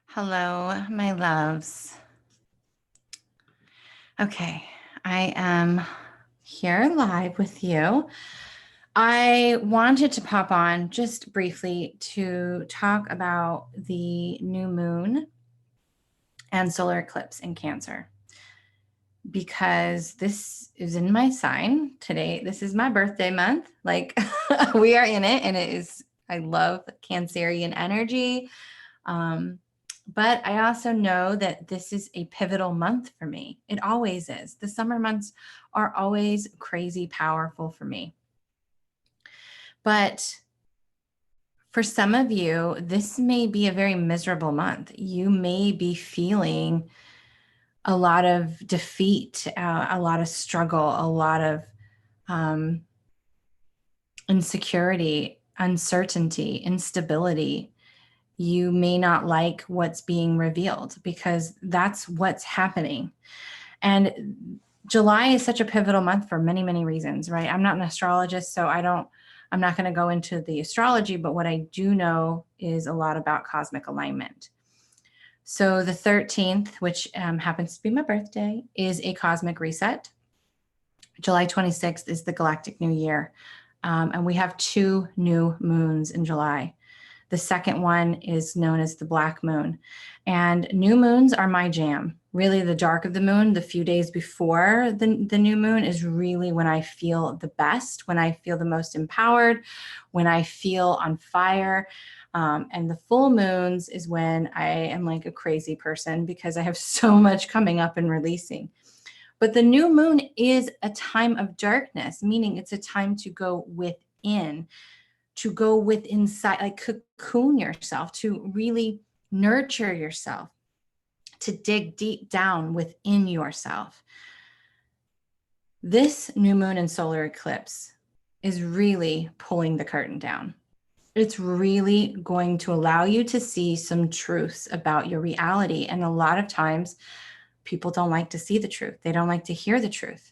Hello, my loves. Okay, I am here live with you. I wanted to pop on just briefly to talk about the new moon and solar eclipse in Cancer, because this is in my sign today. This is my birthday month. Like we are in it, and I love Cancerian energy. But I also know that this is a pivotal month for me. It always is. The summer months are always crazy powerful for me. But for some of you, this may be a very miserable month. You may be feeling a lot of defeat, a lot of struggle, a lot of insecurity, uncertainty, instability. You may not like what's being revealed because that's what's happening. And July is such a pivotal month for many, many reasons, right? I'm not an astrologist, so I'm not going to go into the astrology, but what I do know is a lot about cosmic alignment. So the 13th, which happens to be my birthday, is a cosmic reset. July 26th is the Galactic New Year. And we have 2 new moons in July. The second one is known as the Black Moon. And new moons are my jam. Really, the dark of the moon, the few days before the new moon, is really when I feel the best, when I feel the most empowered, when I feel on fire. And the full moons is when I am like a crazy person because I have so much coming up and releasing. But the new moon is a time of darkness, meaning it's a time to go within, to go with inside, like cocoon yourself, to really nurture yourself, to dig deep down within yourself. This new moon and solar eclipse is really pulling the curtain down. It's really going to allow you to see some truths about your reality. And a lot of times people don't like to see the truth. They don't like to hear the truth.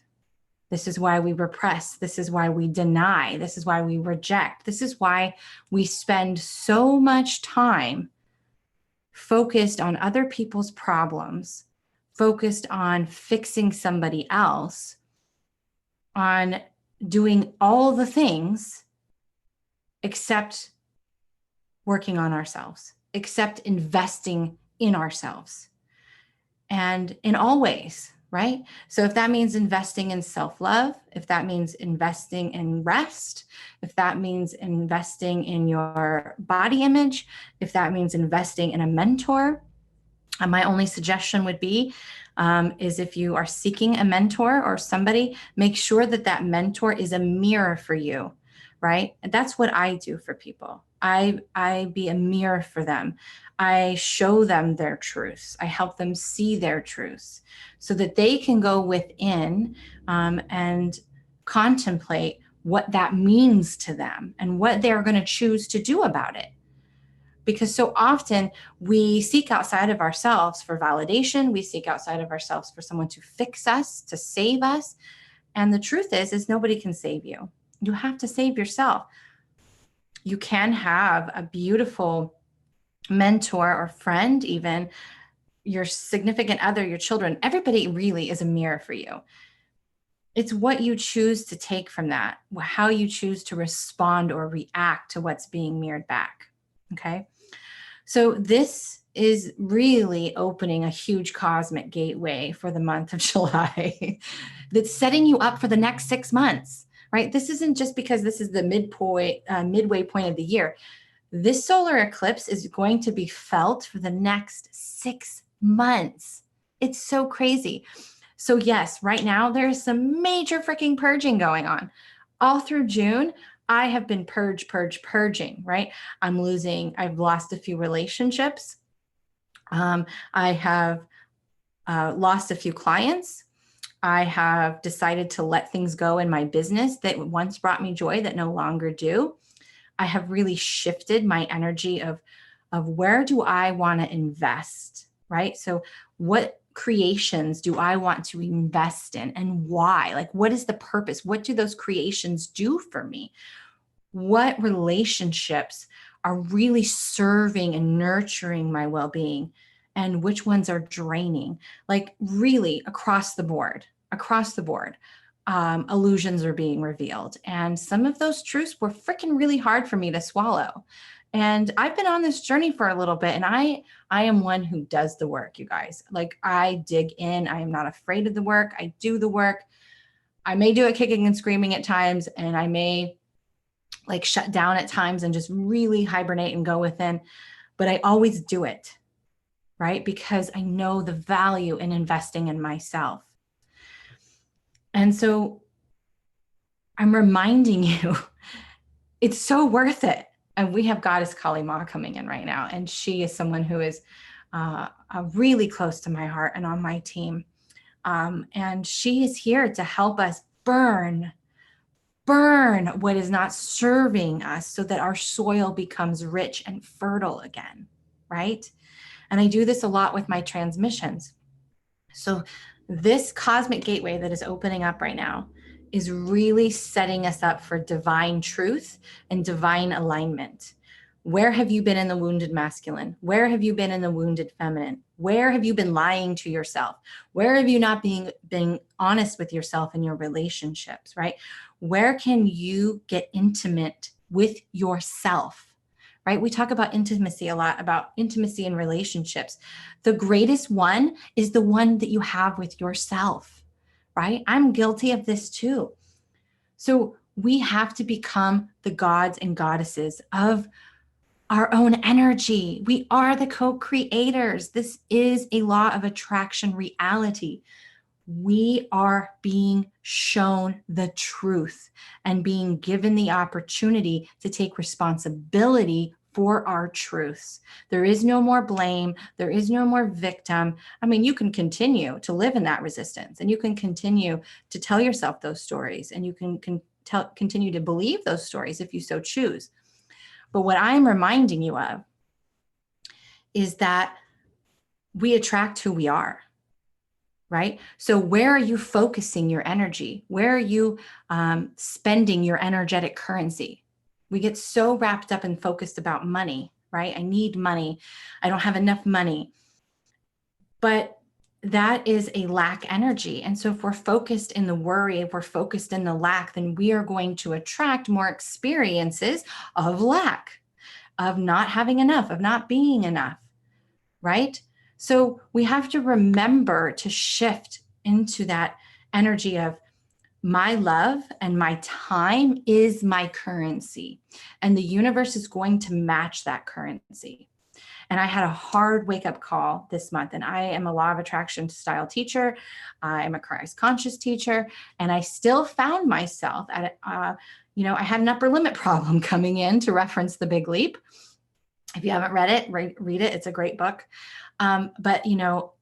This is why we repress. This is why we deny. This is why we reject. This is why we spend so much time focused on other people's problems, focused on fixing somebody else, on doing all the things except working on ourselves, except investing in ourselves. And in all ways, right? So if that means investing in self-love, if that means investing in rest, if that means investing in your body image, if that means investing in a mentor, my only suggestion would be is if you are seeking a mentor or somebody, make sure that that mentor is a mirror for you, right? And that's what I do for people. I be a mirror for them. I show them their truths. I help them see their truths so that they can go within and contemplate what that means to them and what they're going to choose to do about it. Because so often we seek outside of ourselves for validation. We seek outside of ourselves for someone to fix us, to save us. And the truth is nobody can save you. You have to save yourself. You can have a beautiful mentor or friend, even your significant other, your children. Everybody really is a mirror for you. It's what you choose to take from that, how you choose to respond or react to what's being mirrored back. Okay. So this is really opening a huge cosmic gateway for the month of July that's setting you up for the next 6 months, right? This isn't just because this is the midway point of the year. This solar eclipse is going to be felt for the next 6 months. It's so crazy. So yes, right now there's some major freaking purging going on. All through June, I have been purging, right? I've lost a few relationships. I have lost a few clients. I have decided to let things go in my business that once brought me joy that no longer do. I have really shifted my energy of where do I want to invest, right? So what creations do I want to invest in and why? Like, what is the purpose? What do those creations do for me? What relationships are really serving and nurturing my well-being, and which ones are draining, like really across the board, illusions are being revealed. And some of those truths were freaking really hard for me to swallow. And I've been on this journey for a little bit, and I am one who does the work, you guys. Like, I dig in. I am not afraid of the work. I do the work. I may do it kicking and screaming at times, and I may like shut down at times and just really hibernate and go within, but I always do it, right? Because I know the value in investing in myself. And so I'm reminding you, it's so worth it. And we have Goddess Kali Ma coming in right now. And she is someone who is really close to my heart and on my team. And she is here to help us burn what is not serving us so that our soil becomes rich and fertile again, right? And I do this a lot with my transmissions. So this cosmic gateway that is opening up right now is really setting us up for divine truth and divine alignment. Where have you been in the wounded masculine? Where have you been in the wounded feminine? Where have you been lying to yourself? Where have you not being honest with yourself in your relationships, right? Where can you get intimate with yourself, right? We talk about intimacy a lot, about intimacy in relationships. The greatest one is the one that you have with yourself, right? I'm guilty of this too. So we have to become the gods and goddesses of our own energy. We are the co-creators. This is a law of attraction reality. We are being shown the truth and being given the opportunity to take responsibility for our truths. There is no more blame. There is no more victim. I mean, you can continue to live in that resistance, and you can continue to tell yourself those stories, and you can continue to believe those stories if you so choose. But what I'm reminding you of is that we attract who we are, right? So where are you focusing your energy? Where are you spending your energetic currency? We get so wrapped up and focused about money, right? I need money. I don't have enough money. But that is a lack energy. And so if we're focused in the worry, if we're focused in the lack, then we are going to attract more experiences of lack, of not having enough, of not being enough, right? So we have to remember to shift into that energy of my love and my time is my currency, and the universe is going to match that currency. And I had a hard wake-up call this month, and I am a law of attraction style teacher. I'm a Christ conscious teacher, and I still found myself at, I had an upper limit problem coming in, to reference The Big Leap. If you haven't read it, read it. It's a great book. But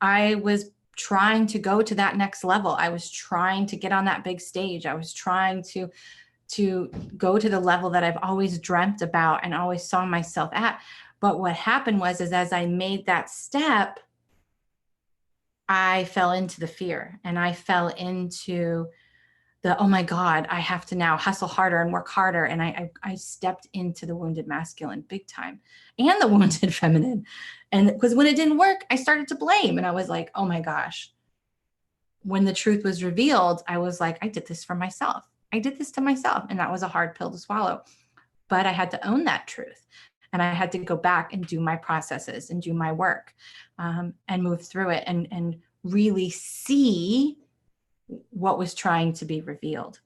I was trying to go to that next level. I was trying to get on that big stage. I was trying to go to the level that I've always dreamt about and always saw myself at. But what happened was as I made that step, I fell into the fear, and I fell into the, oh my God, I have to now hustle harder and work harder. And I stepped into the wounded masculine big time, and the wounded feminine. And because when it didn't work, I started to blame. And I was like, oh my gosh. When the truth was revealed, I was like, I did this for myself. I did this to myself. And that was a hard pill to swallow. But I had to own that truth. And I had to go back and do my processes and do my work, and move through it and really see what was trying to be revealed.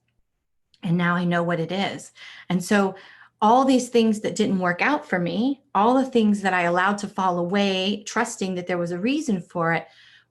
And now I know what it is. And so all these things that didn't work out for me, all the things that I allowed to fall away, trusting that there was a reason for it,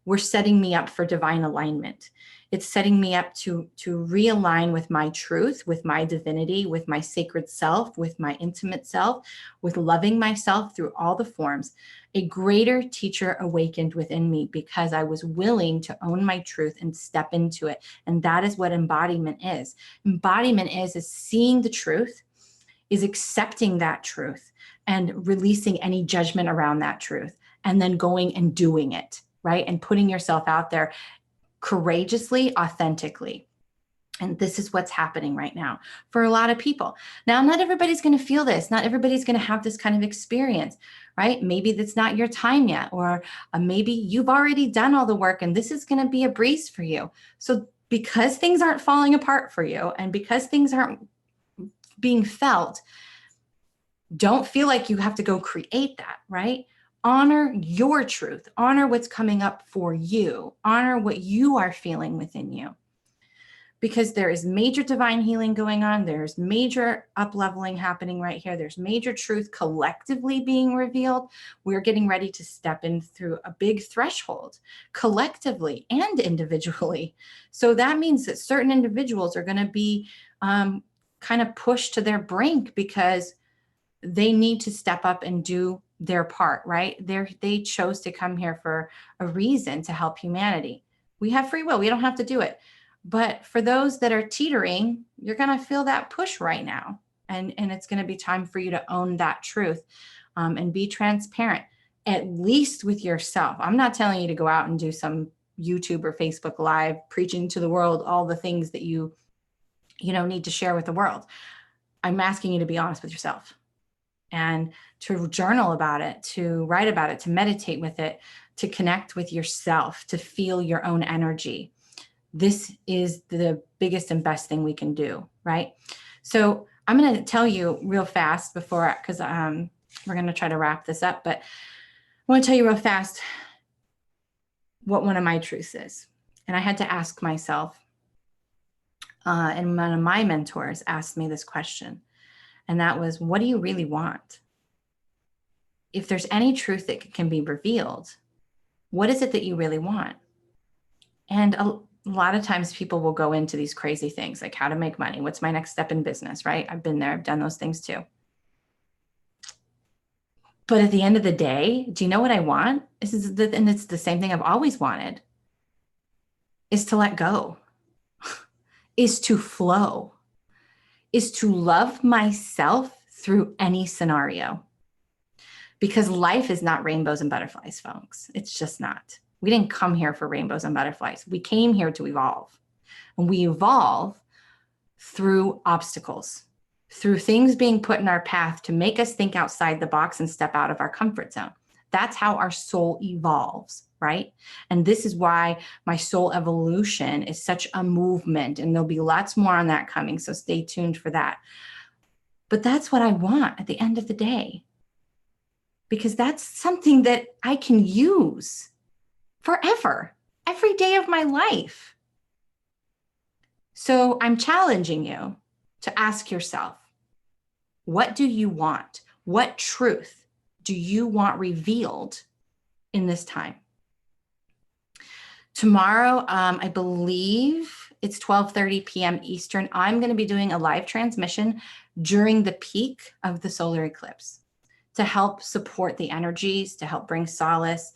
were setting me up for divine alignment. It's setting me up to realign with my truth, with my divinity, with my sacred self, with my intimate self, with loving myself through all the forms. A greater teacher awakened within me because I was willing to own my truth and step into it. And that is what embodiment is. Embodiment is seeing the truth, is accepting that truth and releasing any judgment around that truth, and then going and doing it, right? And putting yourself out there courageously, authentically. And this is what's happening right now for a lot of people. Now, not everybody's going to feel this. Not everybody's going to have this kind of experience, right? Maybe that's not your time yet, or maybe you've already done all the work and this is going to be a breeze for you. So because things aren't falling apart for you and because things aren't being felt, don't feel like you have to go create that, right? Honor your truth. Honor what's coming up for you. Honor what you are feeling within you. Because there is major divine healing going on. There's major up-leveling happening right here. There's major truth collectively being revealed. We're getting ready to step in through a big threshold collectively and individually. So that means that certain individuals are going to be kind of pushed to their brink because they need to step up and do their part, right? They chose to come here for a reason to help humanity. We have free will. We don't have to do it. But for those that are teetering, you're going to feel that push right now. And it's going to be time for you to own that truth and be transparent, at least with yourself. I'm not telling you to go out and do some YouTube or Facebook Live preaching to the world all the things that you need to share with the world. I'm asking you to be honest with yourself and to journal about it, to write about it, to meditate with it, to connect with yourself, to feel your own energy. This is the biggest and best thing we can do, right? So I'm going to tell you real fast because we're going to try to wrap this up, but I want to tell you real fast what one of my truths is. And I had to ask myself, and one of my mentors asked me this question, and that was, what do you really want? If there's any truth that can be revealed, what is it that you really want? And a lot of times people will go into these crazy things like how to make money. What's my next step in business, right? I've been there. I've done those things too. But at the end of the day, do you know what I want? And it's the same thing I've always wanted, is to let go, is to flow, is to love myself through any scenario. Because life is not rainbows and butterflies, folks. It's just not. We didn't come here for rainbows and butterflies. We came here to evolve. And we evolve through obstacles, through things being put in our path to make us think outside the box and step out of our comfort zone. That's how our soul evolves, right? And this is why my soul evolution is such a movement. And there'll be lots more on that coming. So stay tuned for that. But that's what I want at the end of the day, because that's something that I can use forever, every day of my life. So I'm challenging you to ask yourself, what do you want? What truth do you want revealed in this time? Tomorrow, I believe it's 12:30 p.m. Eastern. I'm going to be doing a live transmission during the peak of the solar eclipse to help support the energies, to help bring solace.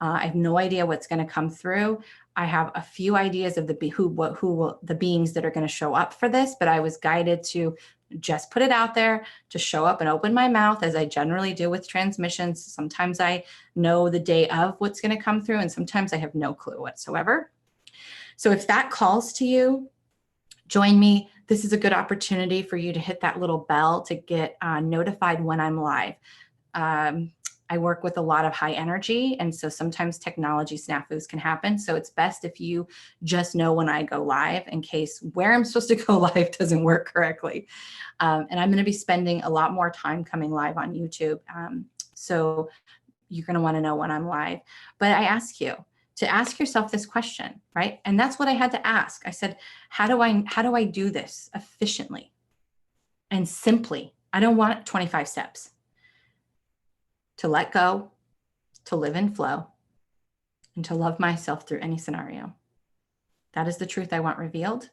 I have no idea what's going to come through. I have a few ideas of the beings that are going to show up for this, but I was guided to just put it out there, to show up and open my mouth as I generally do with transmissions. Sometimes I know the day of what's going to come through, and sometimes I have no clue whatsoever. So if that calls to you, join me. This is a good opportunity for you to hit that little bell to get notified when I'm live. I work with a lot of high energy, and so sometimes technology snafus can happen. So it's best if you just know when I go live, in case where I'm supposed to go live doesn't work correctly. And I'm going to be spending a lot more time coming live on YouTube. So you're going to want to know when I'm live. But I ask you to ask yourself this question, right? And that's what I had to ask. I said, how do I do this efficiently and simply? I don't want 25 steps. To let go, to live in flow, and to love myself through any scenario. That is the truth I want revealed.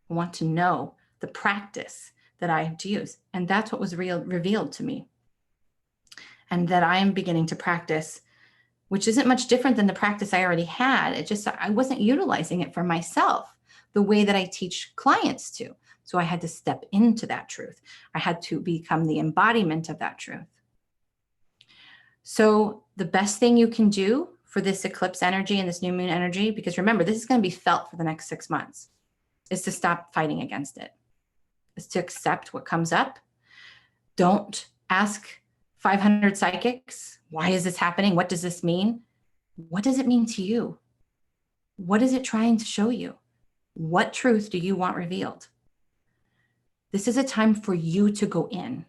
I want to know the practice that I have to use. And that's what was revealed to me. And that I am beginning to practice, which isn't much different than the practice I already had. It just, I wasn't utilizing it for myself the way that I teach clients to. So I had to step into that truth. I had to become the embodiment of that truth. So the best thing you can do for this eclipse energy and this new moon energy, because remember, this is going to be felt for the next 6 months. is to stop fighting against it, is to accept what comes up. Don't ask 500 psychics, why is this happening? What does this mean? What does it mean to you? What is it trying to show you? What truth do you want revealed? This is a time for you to go in,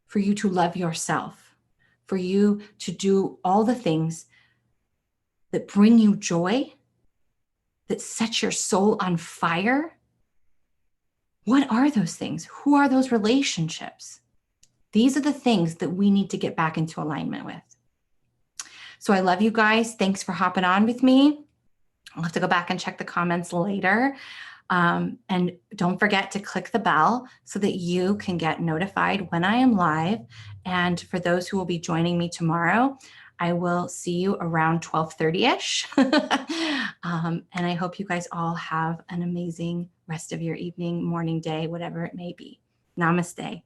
for you to love yourself, for you to do all the things that bring you joy, that set your soul on fire. What are those things? Who are those relationships? These are the things that we need to get back into alignment with. So I love you guys. Thanks for hopping on with me. I'll have to go back and check the comments later. And don't forget to click the bell so that you can get notified when I am live. And for those who will be joining me tomorrow, I will see you around 12:30-ish. And I hope you guys all have an amazing rest of your evening, morning, day, whatever it may be. Namaste.